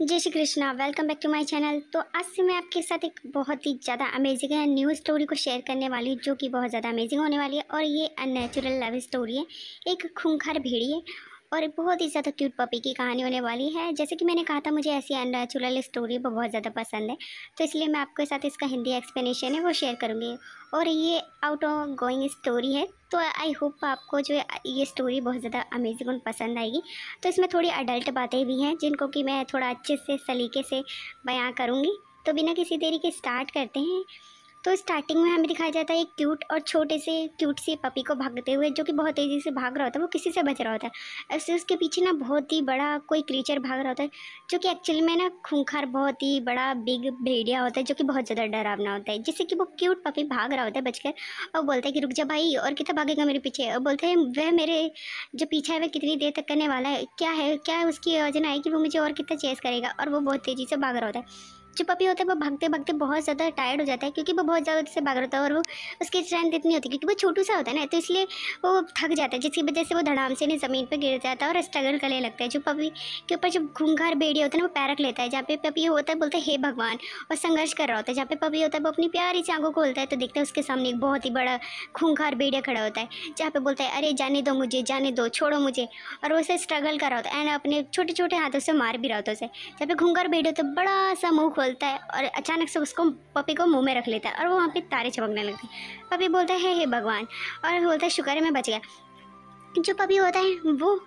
जय Shri Krishna. Welcome back to my channel. तो आज से मैं आपके साथ एक बहुत ही ज़्यादा अमेजिंग है न्यू स्टोरी को शेयर करने वाली हूँ, जो कि बहुत ज़्यादा अमेजिंग होने वाली है। और ये अननेचुरल लव स्टोरी है। एक खूंखार भेड़िए और एक बहुत ही ज़्यादा क्यूट पपी की कहानी होने वाली है। जैसे कि मैंने कहा था, मुझे ऐसी अननेचुरल स्टोरी बहुत ज़्यादा पसंद है, तो इसलिए मैं आपके साथ इसका हिंदी एक्सप्लेनेशन है वो शेयर करूँगी। और ये आउट ऑफ गोइंग स्टोरी है, तो आई होप आपको जो ये स्टोरी बहुत ज़्यादा अमेजिंग और पसंद आएगी। तो इसमें थोड़ी अडल्ट बातें भी हैं, जिनको कि मैं थोड़ा अच्छे से सलीके से बयां करूँगी। तो बिना किसी देरी के स्टार्ट करते हैं। तो स्टार्टिंग में हमें दिखाया जाता है एक क्यूट और छोटे से क्यूट सी पपी को भागते हुए, जो कि बहुत तेज़ी से भाग रहा होता है। वो किसी से बच रहा होता है। ऐसे उसके पीछे ना बहुत ही बड़ा कोई क्रीचर भाग रहा होता है, जो कि एक्चुअली में ना खूंखार बहुत ही बड़ा बिग भेड़िया होता है, जो कि बहुत ज़्यादा डरावना होता है। जिससे कि वो क्यूट पपी भाग रहा होता है बचकर, और बोलता है कि रुक जा भाई, और कितना भागेगा मेरे पीछे। और बोलते हैं वह मेरे जो पीछा है वह कितनी देर तक करने वाला है, क्या उसकी योजना है कि वो मुझे और कितना चेस करेगा। और वो बहुत तेज़ी से भाग रहा होता है। जो पपी होता है वो भागते भागते बहुत ज़्यादा टायर्ड हो जाता है, क्योंकि वो बहुत ज़्यादा से भाग रहा होता है। और वो उसकी स्ट्रेंथ इतनी होती है क्योंकि वो छोटू सा होता है ना, तो इसलिए वो थक जाता है, जिसकी वजह से वो धड़ाम से नहीं ज़मीन पर गिर जाता है और स्ट्रगल करने लगता है। जो पपी के ऊपर जो खूंखार भेड़िया होता है ना, वो पैर रख लेता है। जहाँ पे पपी होता है बोलता है हे भगवान, और संघर्ष कर रहा होता है। जहाँ पे पपी होता है वो अपनी प्यारी सी आंखों खोलता है, तो देखता है उसके सामने एक बहुत ही बड़ा खूंखार भेड़िया खड़ा होता है। जहाँ पे बोलता है अरे जाने दो मुझे, जाने दो, छोड़ो मुझे। और वो उसे स्ट्रगल कर रहा होता है एंड अपने छोटे छोटे हाथों से मार भी रहा होता है उसे। जहाँ पे खूंखार भेड़िया तो बड़ा सा मुंह खोलता है और अचानक से उसको पपी को मुंह में रख लेता है, और वो वहाँ पे तारे चमकने लगते हैं। पपी बोलता है हे भगवान, और बोलता है शुक्र है मैं बच गया। जो पपी होता है वो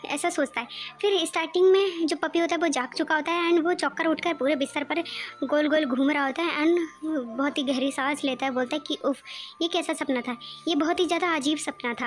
ऐसा सोचता है। फिर स्टार्टिंग में जो पपी होता है वो जाग चुका होता है एंड वो चौकर उठकर पूरे बिस्तर पर गोल गोल घूम रहा होता है एंड बहुत ही गहरी सांस लेता है। बोलता है कि उफ, ये कैसा सपना था, ये बहुत ही ज़्यादा अजीब सपना था।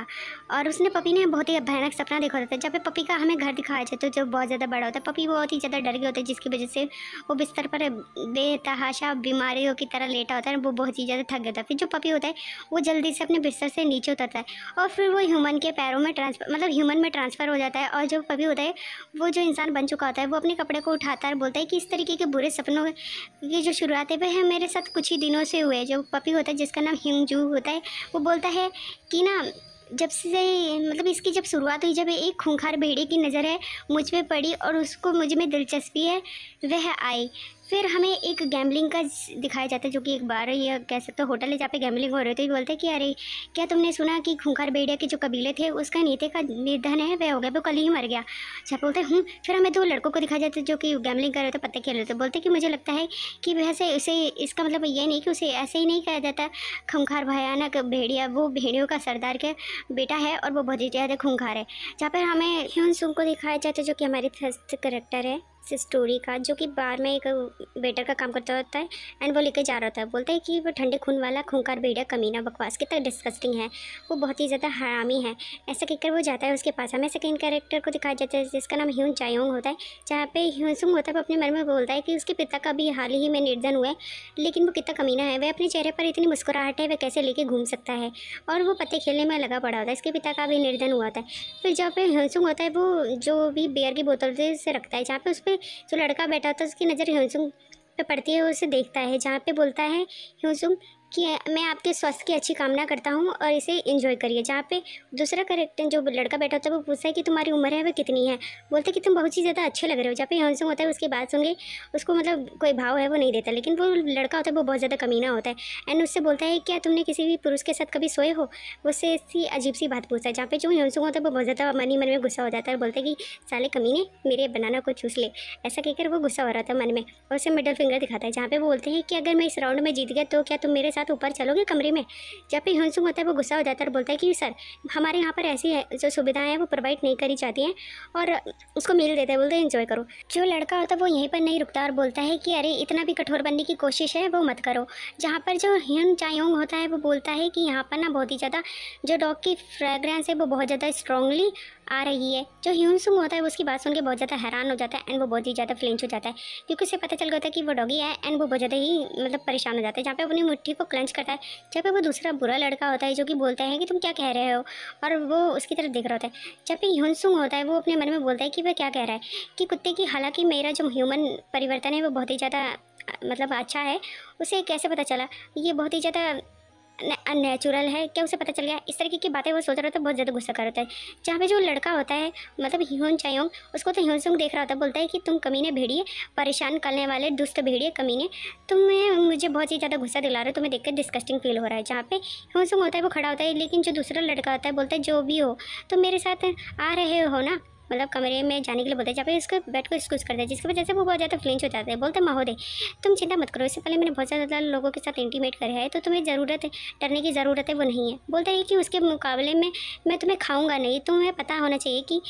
और पपी ने बहुत ही भयानक सपना देखा होता है। जब पे पपी का हमें घर दिखाया जाता है जो बहुत ज़्यादा बड़ा होता है, पपी बहुत ही ज़्यादा डर गया होता है, जिसकी वजह से वो बिस्तर पर बेतहाशा बीमारियों की तरह लेटा होता है। वो बहुत ही ज़्यादा थक गया था। फिर जो पपी होता है वो जल्दी से अपने बिस्तर से नीचे उतरता है और फिर वो ह्यूमन के पैरों में ह्यूमन में ट्रांसफ़र हो जाता है। और जो पपी होता है वो जो इंसान बन चुका होता है, वो अपने कपड़े को उठाता है और बोलता है कि इस तरीके के बुरे सपनों की जो शुरुआत है वह मेरे साथ कुछ ही दिनों से हुए। जो पपी होता है जिसका नाम ह्यूंजू होता है, वो बोलता है कि ना जब से इसकी जब शुरुआत हुई, जब एक खूंखार भेड़िए की नज़र है मुझ पे पड़ी और उसको मुझ में दिलचस्पी है, वह आई। फिर हमें एक गैम्बलिंग का दिखाया जाता है, जो कि एक बार ये कह सकते हो होटल है जहाँ पे गैम्बलिंग हो रही थी। बोलते हैं कि अरे क्या तुमने सुना कि खूंखार भेड़िया के जो कबीले थे उसका नीति का निधन है, वह हो गया, वो कल ही मर गया। जब बोलते हैं फिर हमें दो लड़कों को दिखाया जाता है जो कि गैम्बलिंग कर रहे थे, पत्ते खेल रहे थे। बोलते कि मुझे लगता है कि वैसे उसे इसका मतलब ये नहीं कि उसे ऐसे ही नहीं कहा जाता खूंखार भयानक भेड़िया, वो भेड़ियों का सरदार का बेटा है और वो बहुत ही ज़्यादा खूंखार है। जहाँ पर हमें ह्यून सुंग को दिखाया जाता है, जो कि हमारी फर्स्ट करेक्टर है इस स्टोरी का, जो कि बार में एक वेटर का काम करता होता है एंड वो लेके जा रहा होता है। बोलता है कि वो ठंडे खून वाला खूंखार भेड़िया कमीना बकवास कितना डिस्गस्टिंग है, वो बहुत ही ज़्यादा हरामी है। ऐसा कहकर वो जाता है उसके पास। हमें सेकेंड कैरेक्टर को दिखाया जाता है जिसका नाम ह्यून चायोंग होता है। जहाँ पे ह्यून सुंग होता है वो अपने मन में बोलता है कि उसके पिता का भी हाल ही में निर्धन हुआ है, लेकिन वो कितना कमीना है, वह अपने चेहरे पर इतनी मुस्कुराहट है, वह कैसे लेके घूम सकता है। और वो पत्ते खेलने में लगा पड़ा होता है। इसके पिता का भी निर्धन हुआ था। फिर जहाँ पे ह्यून सुंग होता है वो जो भी बियर की बोतल से रखता है, जहाँ पे उस पर जो लड़का बैठा होता है उसकी नज़र ह्यूसुंग पे पड़ती है, वो उसे देखता है। जहाँ पे बोलता है ह्यूसुंग कि मैं आपके स्वास्थ्य की अच्छी कामना करता हूँ और इसे एंजॉय करिए। जहाँ पे दूसरा करेक्टर जो लड़का बैठा होता है वो पूछता है कि तुम्हारी उम्र है वह कितनी है। बोलते कि तुम बहुत ही ज़्यादा अच्छे लग रहे हो। जहाँ पे ह्यूसुंग होता है उसकी बात सुन के उसको कोई भाव है वो नहीं देता, लेकिन वो लड़का होता है वो बहुत ज़्यादा कमीना होता है एंड उससे बोलता है क्या तुमने किसी भी पुरुष के साथ कभी सोए हो। वो उससे ऐसी अजीब सी बात पूछता है। जहाँ पे जो ह्यूसुंग होता है वो बहुत ज़्यादा मन ही मन में गुस्सा हो जाता है और बोलते कि साले कमीने मेरे बनाना को चूस ले। ऐसा कहकर वो गुस्सा हो रहा था मन में और उसे मिडल फिंगर दिखाता है। जहाँ पे वो बोलते हैं कि अगर मैं इस राउंड में जीत गया तो क्या तुम मेरे साथ ऊपर चलोगे कमरे में। जहाँ पे ह्यूसुंग होता है वो गुस्सा हो जाता है और बोलता है कि सर हमारे यहाँ पर ऐसी है जो सुविधाएं हैं वो प्रोवाइड नहीं करी जाती हैं, और उसको मील देता है। बोलते हैं एंजॉय करो। जो लड़का होता है वो यहीं पर नहीं रुकता और बोलता है कि अरे इतना भी कठोर बनने की कोशिश है वो मत करो। जहाँ पर जो ह्यून चायोंग होता है वो बोलता है कि यहाँ पर ना बहुत ही ज़्यादा जो डॉग की फ्रेगरेंस है वो बहुत ज़्यादा स्ट्रांगली आ रही है। जो ह्यूसुंग होता है वो उसकी बात सुन के बहुत ज़्यादा हैरान हो जाता है एंड वो बहुत ही ज़्यादा फ्लिंच हो जाता है, क्योंकि उसे पता चल गया था कि वो डॉगी है एंड वो बहुत ज़्यादा ही परेशान हो जाता है। जहाँ पे अपनी मुट्ठी को क्लेंच करता है। जहाँ पे वो दूसरा बुरा लड़का होता है जो कि बोलता है कि तुम क्या कह रहे हो, और वो उसकी तरफ देख रहा होता है। जहाँ पे ह्यूसुंग होता है वो अपने मन में बोलता है कि वह क्या कह रहा है कि कुत्ते की, हालांकि मेरा जो ह्यूमन परिवर्तन है वो बहुत ही ज़्यादा अच्छा है, उसे कैसे पता चला। ये बहुत ही ज़्यादा अननेचुरल है, क्या उसे पता चल गया? इस तरीके की बातें वो सोच रहा था, बहुत ज़्यादा गुस्सा कर रहा था। जहाँ पे जो लड़का होता है मतलब ह्यून चायोंग, उसको तो ह्यून सुंग देख रहा होता है, बोलता है कि तुम कमीने भेड़िए, परेशान करने वाले दुष्ट भेड़िए कमीने, तुम्हें मुझे बहुत ही ज़्यादा गुस्सा दिला रहे हो, तुम्हें देखकर डिस्कस्टिंग फील हो रहा है। जहाँ पे ह्यून सुंग होता है वो खड़ा होता है, लेकिन जो दूसरा लड़का होता है बोलता है जो भी हो तो मेरे साथ आ रहे हो ना, मतलब कमरे में जाने के लिए बोलते हैं। जहाँ पे उसके बेड को एक्सक्यूज़ करता है, जिसकी वजह से वो बहुत ज़्यादा फ्लिंच हो जाता है। बोलते हैं महोदय तुम चिंता मत करो, इससे पहले मैंने बहुत ज़्यादा लोगों के साथ इंटीमेट करा है, तो तुम्हें ज़रूरत है, डरने की ज़रूरत है वो नहीं है। बोलता है कि उसके मुकाबले में मैं तुम्हें खाऊंगा नहीं, तुम्हें पता होना चाहिए कि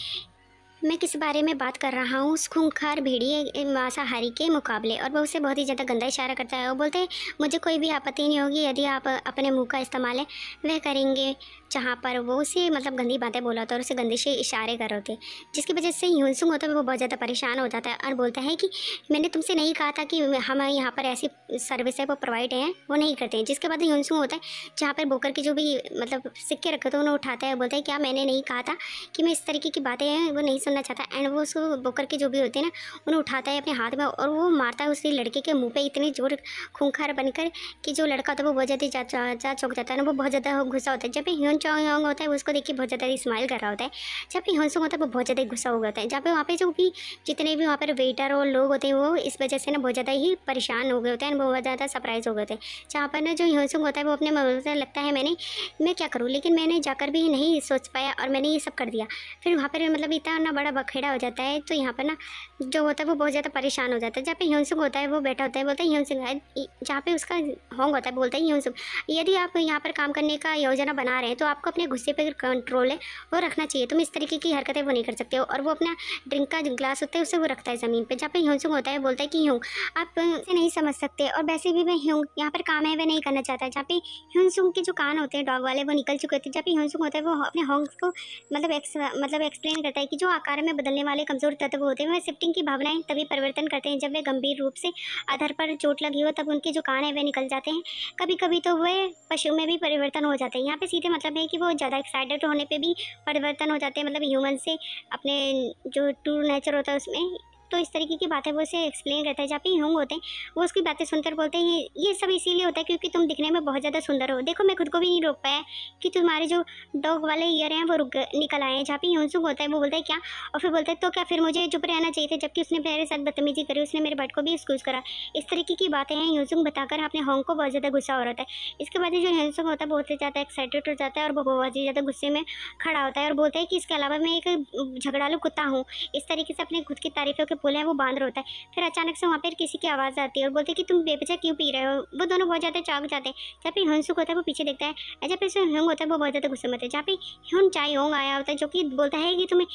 मैं किस बारे में बात कर रहा हूँ, उस खूंखार भेड़िए मांसाहारी के मुकाबले। और वो उसे बहुत ही ज़्यादा गंदा इशारा करता है और बोलते हैं मुझे कोई भी आपत्ति नहीं होगी यदि आप अपने मुंह का इस्तेमाल है वह करेंगे। जहाँ पर वो उसे मतलब गंदी बातें बोला होता है और उसे गंदे से इशारे कर रहे होते हैं, जिसकी वजह से ह्यूनसुंग होता है वो बहुत ज़्यादा परेशान हो जाता है और बोलता है कि मैंने तुमसे नहीं कहा था कि हम यहाँ पर ऐसी सर्विस है वो प्रोवाइड हैं, वो नहीं करते हैं। जिसके बाद ह्यूनसुंग होता है जहाँ पर बोकर के जो भी मतलब सिक्के रखे थे उन्हें उठाता है, बोलता है क्या मैंने नहीं कहा था कि मैं इस तरीके की बातें हैं वो नहीं सुनना चाहता। एंड वो उसको बोकर के जो भी होते हैं ना उन्हें उठाता है अपने हाथ में और वो मारता है उसी लड़के के मुँह पे इतनी जोर खूंखार बनकर कि जो लड़का होता है वो बहुत ज़्यादा चौंक जाता है ना, वो बहुत ज़्यादा गुस्सा होता है। जब भी ह्यून चाओ होता है वो उसको देख के बहुत ज़्यादा स्माइल कर रहा होता है। जब भी ह्यून होता है वो बहुत ज़्यादा गुस्सा हो गया होता है। जहाँ पे वहाँ पे जो भी जितने भी वहाँ पर वेटर और लोग होते हैं वो इस वजह से ना बहुत ज़्यादा ही परेशान हो गए होते हैं, बहुत ज़्यादा सरप्राइज हो गए थे। जहाँ पर ना जो ह्यून होता है वो अपने मन से लगता है मैं क्या करूँ, लेकिन मैंने जाकर भी नहीं सोच पाया और मैंने ये सब कर दिया। फिर वहाँ पर मतलब इतना बड़ा बखेड़ा हो जाता है, तो यहाँ पर ना जो होता है वो बहुत ज़्यादा परेशान हो जाता है। जहाँ पे ह्यून होता है वो बैठा होता है, बोलता है ह्यून, जहाँ पे उसका होंग होता है बोलता है ह्यून, यदि आप यहाँ पर काम करने का योजना बना रहे हैं तो आपको अपने गुस्से पर कंट्रोल है वो रखना चाहिए, तुम इस तरीके की हरकतें वो नहीं कर सकते हो। और वो अपना ड्रिंक का ग्लास होता है उसे वो रखता है ज़मीन पे। जहाँ पे ह्यून होता है बोलता है कि ह्यूंग आप इसे नहीं समझ सकते और वैसे भी मैं ह्यूंग यहाँ पर काम है वह नहीं करना चाहता। जहाँ पे ह्यून के जो कान होते हैं डॉग वाले वो निकल चुके थे। जहाँ पे ह्यून होता है वो अपने होंग्स को मतलब एक्सप्लेन करता है कि जो आकार में बदलने वाले कमजोर तत्व होते हैं वह शिफ्टिंग की भावनाएं तभी परिवर्तन करते हैं जब वे गंभीर रूप से आधार पर चोट लगी हो, तब उनके जो कान है वे निकल जाते हैं। कभी कभी तो वे पशु में भी परिवर्तन हो जाते हैं। यहाँ पे सीधे मतलब है कि वो ज़्यादा एक्साइटेड होने पे भी परिवर्तन हो जाते हैं, मतलब ह्यूमन से अपने जो ट्रू नेचर होता है उसमें। तो इस तरीके की बातें वो उसे एक्सप्लेन करता है। जहाँ पे ह्यूंग होते हैं वो उसकी बातें सुनकर बोलते हैं ये सब इसीलिए होता है क्योंकि तुम दिखने में बहुत ज़्यादा सुंदर हो। देखो मैं खुद को भी नहीं रोक पाया कि तुम्हारे जो डॉग वाले ईयर हैं वो निकल आए हैं। जहाँ पे ह्यूंग होता है वो बोलता है क्या, और फिर बोलता है तो क्या फिर मुझे चुप रहना चाहिए था, जबकि उसने मेरे साथ बदतमीजी करी, उसने मेरे बट को भी एक्सक्यूज़ करा। इस तरीके की बातें हैं ह्यूंग बताकर अपने होंग को बहुत ज़्यादा गुस्सा हो रहा था। इसके बाद जो ह्यूंग होता है बहुत ही ज़्यादा एक्साइटेड हो जाता है और वो बहुत ही ज़्यादा गुस्से में खड़ा होता है और बोलता है कि इसके अलावा मैं एक झगड़ालू कुत्ता हूँ। इस तरीके से अपने खुद की तारीफों के पुल हैं वो बांध रहा होता है। फिर अचानक से वहाँ पर किसी की आवाज़ आती है और बोलते हैं कि तुम बेवजह क्यों पी रहे हो। वो दोनों बहुत ज़्यादा चौंक जाते हैं। जहाँ पे ह्यून होता है वो पीछे देखता है, जब पे ह्यूंग होता है वो बहुत ज़्यादा गुस्से में होता है। जहाँ पे ह्यून चायोंग आया होता है जो कि बोलता है कि तुम्हें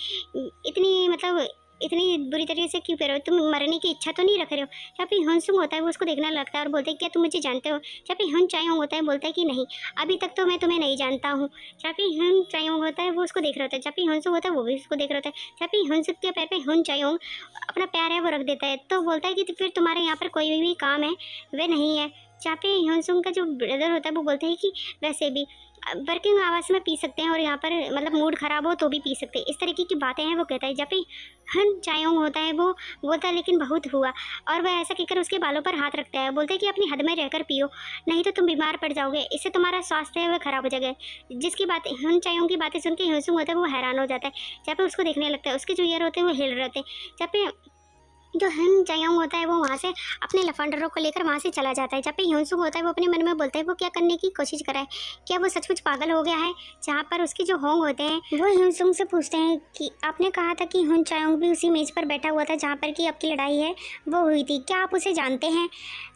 इतनी मतलब इतनी बुरी तरीके से क्यों पी रहे हो, तुम मरने की इच्छा तो नहीं रख रहे हो। जहाँ पे ह्यून होता है वो उसको देखने लगता है और बोलते हैं क्या तुम मुझे जानते हो। जहाँ पे ह्यून चायोंग होता है बोलता है कि नहीं अभी तक तो मैं तुम्हें नहीं जानता हूँ। जहाँ पे ह्यून चायोंग होता है वो उसको देख रहा होता है, जहाँ पे ह्यून होता है वो भी उसको देख रहा होता है। जहाँ पे ह्यून के पैर पे ह्यून चायोंग अपना प्यार है वो रख देता है, तो बोलता है कि फिर तुम्हारे यहाँ पर कोई भी काम है वह नहीं है। जहाँ पे ह्यून का जो ब्रदर होता है वो बोलते हैं कि वैसे भी वर्किंग आवर्स में पी सकते हैं और यहाँ पर मतलब मूड ख़राब हो तो भी पी सकते हैं। इस तरीके की बातें हैं वो कहता है। जब भी हन चायोंग होता है वो बोलता है लेकिन बहुत हुआ, और वह ऐसा कहकर उसके बालों पर हाथ रखता है। बोलते हैं कि अपनी हद में रहकर पियो, नहीं तो तुम बीमार पड़ जाओगे, इससे तुम्हारा स्वास्थ्य है वह खराब हो जाएगा। जिसकी बातें हन चायोंग की बातें सुन के ह्यून होता है वो हैरान हो जाता है। जहाँ पे उसको देखने लगता है उसके जो ईयर होते हैं वो हिल रहे होते हैं। जहाँ पे जो हन चायोंग होता है वो वहाँ से अपने लफंडरों को लेकर वहाँ से चला जाता है। जब पे ह्यून होता है वो अपने मन में बोलता है वो क्या करने की कोशिश कर रहा है, क्या वो सचमुच पागल हो गया है। जहाँ पर उसके जो होंग होते हैं वो ह्यून से पूछते हैं कि आपने कहा था कि ह्यून चायोंग भी उसी मेज़ पर बैठा हुआ था जहाँ पर कि आपकी लड़ाई है वो हुई थी, क्या आप उसे जानते हैं।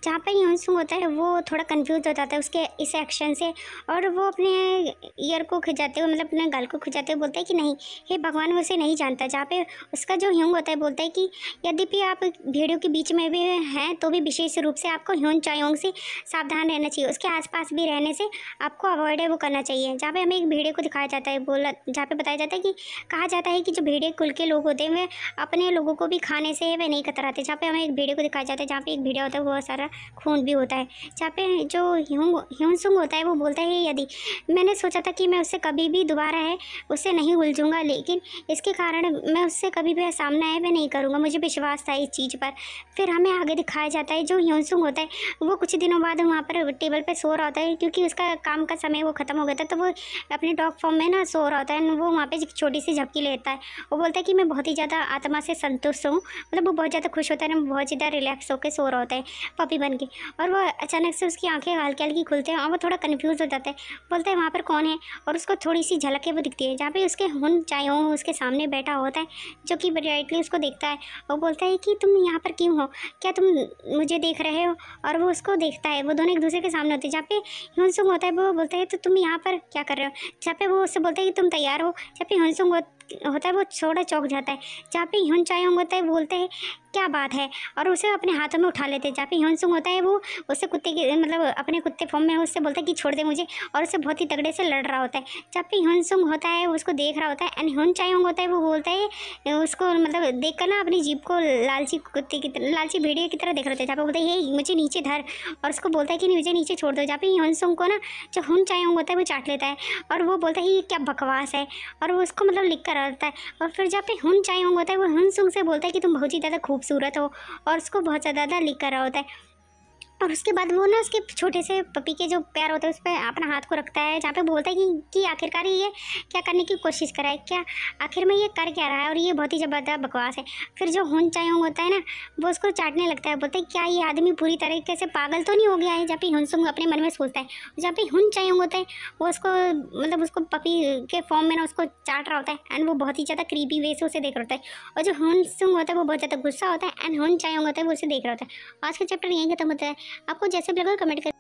जहाँ पर ह्यून होता है वो थोड़ा कन्फ्यूज हो जाता है उसके इस एक्शन से और वो अपने ईयर को खिंचाते हुए मतलब अपने गाल को खिंचाते हुए बोलता है कि नहीं हे भगवान वो उसे नहीं जानता। जहाँ पे उसका जो ह्यूंग होता है बोलता है कि यद्यपि आप भेड़ियों के बीच में भी हैं तो भी विशेष रूप से आपको ह्यून चायोंग से सावधान रहना चाहिए, उसके आसपास भी रहने से आपको अवॉइड है वो करना चाहिए। जहाँ पे हमें एक भेड़िए को दिखाया जाता है जहाँ पे बताया जाता है कि कहा जाता है कि जो भेड़िए कुल के लोग होते हैं वे अपने लोगों को भी खाने से वे नहीं कतराते। जहाँ पे हमें एक भेड़िए को दिखाया जाता है जहाँ पे एक भेड़िया होता है बहुत सारा खून भी होता है। जहाँ पे जो ह्यून होता है वो बोलता है यदि मैंने सोचा था कि मैं उससे कभी भी दोबारा है उससे नहीं उलझूंगा, लेकिन इसके कारण मैं उससे कभी भी सामना है वह नहीं करूँगा। मुझे विश्वास था है इस चीज़ पर। फिर हमें आगे दिखाया जाता है जो ह्योनसुंग होता है वो कुछ दिनों बाद वहाँ पर टेबल पे सो रहा होता है, क्योंकि उसका काम का समय वो ख़त्म हो गया था, तो वो अपने डॉग फॉर्म में ना सो रहा होता है। वो वहाँ पे एक छोटी सी झपकी लेता है। वो बोलता है कि मैं बहुत ही ज़्यादा आत्मा से संतुष्ट हूँ, मतलब वो बहुत ज़्यादा खुश होता है ना, बहुत ज़्यादा रिलैक्स होकर सो रहा होता है पपी बन के। और वो अचानक से उसकी आंखें हल्की हल्की खुलते हैं और वो थोड़ा कन्फ्यूज़ हो जाता है। बोलता है वहाँ पर कौन है, और उसको थोड़ी सी झलक वो दिखती है जहाँ पे उसके हुन चायोंग उसके सामने बैठा होता है, जो कि ब्राइटली उसको देखता है। वो बोलता है कि तुम यहाँ पर क्यों हो, क्या तुम मुझे देख रहे हो। और वो उसको देखता है, वो दोनों एक दूसरे के सामने होते हैं। जहाँ पे ह्योनसुंग होता है वो बोलता है तो तुम यहाँ पर क्या कर रहे हो। जहाँ पे वो उससे बोलता है कि तुम तैयार हो। जहाँ पे ह्योनसुंग होता है वो थोड़ा चौंक जाता है। जहाँ पे ह्योन चायोंग होता है बोलते हैं क्या बात है, और उसे अपने हाथों में उठा लेते हैं। जहाँ पे ह्योनसुंग होता है वो उससे कुत्ते के मतलब अपने कुत्ते फॉर्म में उससे बोलता है कि छोड़ दे मुझे, और उससे बहुत ही तगड़े से लड़ रहा होता है। जहाँ पे ह्योनसुंग होता है उसको देख रहा होता है, एंड ह्योन चायोंग होता है वो बोलता है उसको मतलब देख कर ना अपनी जीभ को लालची कुत्ते की तरह, लालची भेड़िए की तरह देख रहे थे। जहाँ पे बोलता है ये मुझे नीचे धर, और उसको बोलता है कि मुझे नीचे छोड़ दो। जहाँ पे ह्योनसुंग को ना जो ह्योन चायोंग होता है वो चाट लेता है, और वो बोलता है ये क्या बकवास है, और वो उसको मतलब लिख कर आता है। और फिर जहाँ पे ह्योन चायोंग होता है वो ह्योनसुंग से बोलता है कि तुम बहुत ही ज़्यादा खूबसूरत हो, और उसको बहुत ज़्यादा लिख कर रहा होता है। और उसके बाद वो ना उसके छोटे से पपी के जो पैर होते हैं उस पर अपना हाथ को रखता है, जहाँ पे बोलता है कि आखिरकार ये क्या करने की कोशिश कर रहा है, क्या आखिर में ये कर क्या रहा है, और ये बहुत ही ज़बरदस्त बकवास है। फिर जो ह्योन चायोंग होता है ना वो उसको चाटने लगता है, बोलता है क्या ये आदमी पूरी तरीके से पागल तो नहीं हो गया है। जहाँ पे ह्योनसुंग अपने मन में सोचता है, जहाँ पे ह्योन चायोंग होता है वो उसको मतलब उसको पपी के फॉर्म में ना उसको चाट रहा होता है, एंड वो बहुत ही ज़्यादा क्रीपी वे से उसे देख रहा होता है। और जो ह्योनसुंग होता है वो बहुत ज़्यादा गुस्सा होता है, एंड ह्योन चायोंग होता है वो उसे देख रहा होता है। आज का चैप्टर यहीं खत्म होता है। आपको जैसे भी लगा कमेंट कर